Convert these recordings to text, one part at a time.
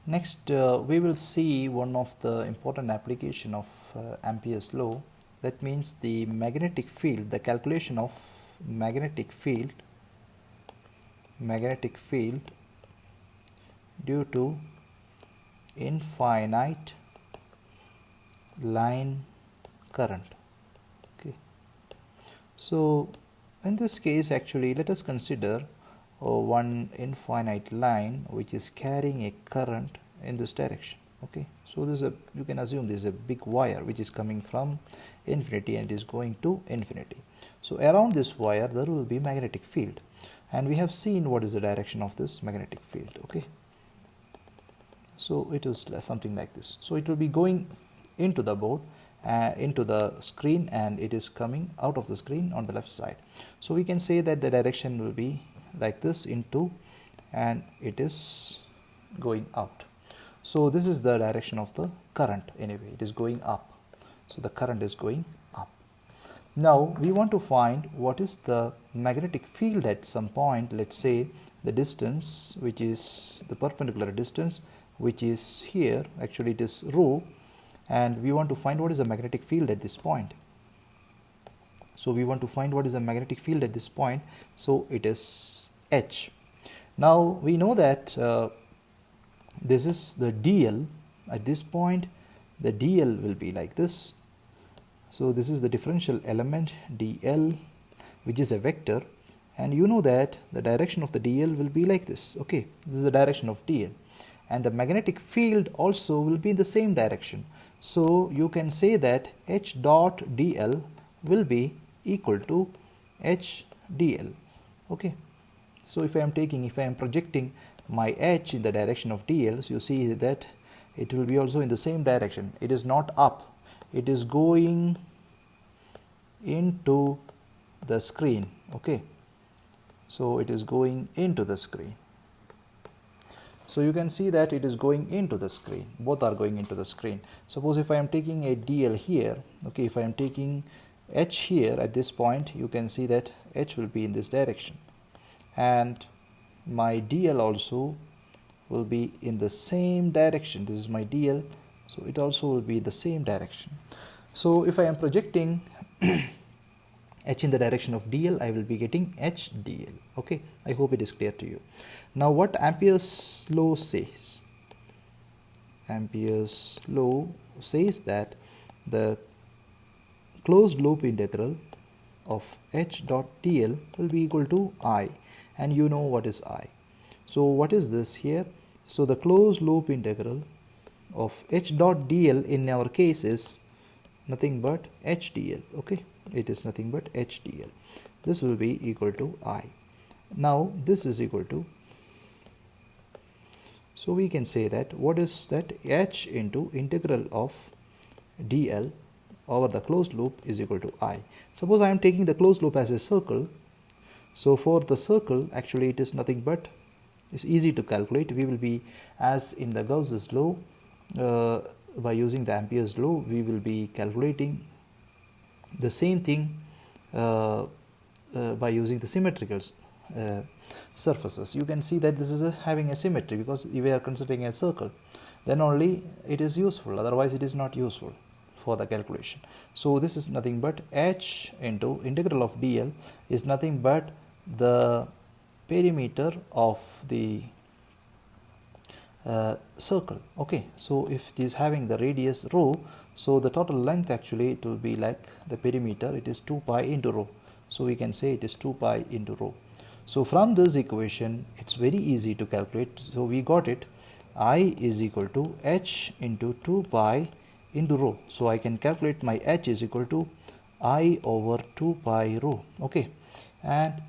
Next, we will see one of the important application of Ampere's law. That means the magnetic field, the calculation of magnetic field due to infinite line current. Okay. So in this case, actually, let us consider one infinite line which is carrying a current in this direction. Okay, so this is a, you can assume this is a big wire which is coming from infinity and is going to infinity. So around this wire there will be magnetic field, and we have seen what is the direction of this magnetic field. Okay, so it is something like this. So it will be going into the board, into the screen, and it is coming out of the screen on the left side. So we can say that the direction will be like this into, and it is going out. So this is the direction of the current. Anyway, it is going up, so the current is going up. Now we want to find what is the magnetic field at some point. Let's say the distance, which is the perpendicular distance, which is here, actually it is rho, and we want to find what is the magnetic field at this point. So we want to find what is the magnetic field at this point, so it is H. Now we know that this is the dl. At this point the dl will be like this. So this is the differential element dl, which is a vector, and you know that the direction of the dl will be like this. Okay, this is the direction of dl, and the magnetic field also will be in the same direction. So you can say that H dot dl will be equal to H dl. Okay, so if I am projecting my H in the direction of dl, so you see that it will be also in the same direction. It is not up, it is going into the screen. Okay, so it is going into the screen. So you can see that it is going into the screen. Both are going into the screen. Suppose if I am taking a dl here, okay, if I am taking H here at this point, you can see that H will be in this direction, and my dl also will be in the same direction. This is my dl, so it also will be the same direction. So if I am projecting H in the direction of dl, I will be getting H dl. Okay, I hope it is clear to you. Now what Ampere's law says? Ampere's law says that the closed loop integral of H dot dl will be equal to I, and you know what is I. So what is this here? So the closed loop integral of H dot dl in our case is nothing but H dl. Okay, it is nothing but H dl. This will be equal to I. Now this is equal to, so we can say that what is that? H into integral of dl over the closed loop is equal to I. Suppose I am taking the closed loop as a circle. So for the circle, actually it is nothing but, it's easy to calculate. We will be, as in the Gauss's law, by using the Ampere's law, we will be calculating the same thing by using the symmetrical surfaces. You can see that this is having a symmetry because we are considering a circle. Then only it is useful, otherwise it is not useful for the calculation. So this is nothing but H into integral of dl is nothing but the perimeter of the circle. Okay, so if it is having the radius rho, so the total length actually it will be like the perimeter, it is 2 pi into rho. So we can say it is 2 pi into rho. So from this equation it's very easy to calculate. So we got it, I is equal to H into 2 pi into rho. So I can calculate my H is equal to I over 2 pi rho. Okay, and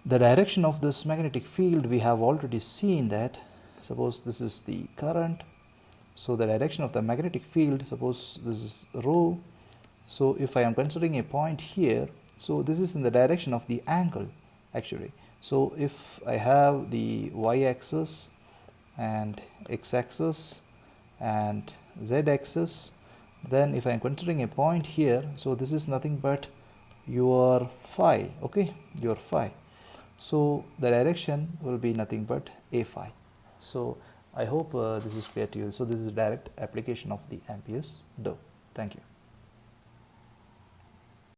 the direction of this magnetic field we have already seen that. Suppose this is the current, so the direction of the magnetic field, suppose this is rho. So if I am considering a point here, so this is in the direction of the angle actually. So if I have the y-axis and x-axis and z-axis, then if I am considering a point here, so this is nothing but your phi. Okay, your phi. So the direction will be nothing but a phi. So I hope this is clear to you. So this is a direct application of the Ampere's law. Thank you.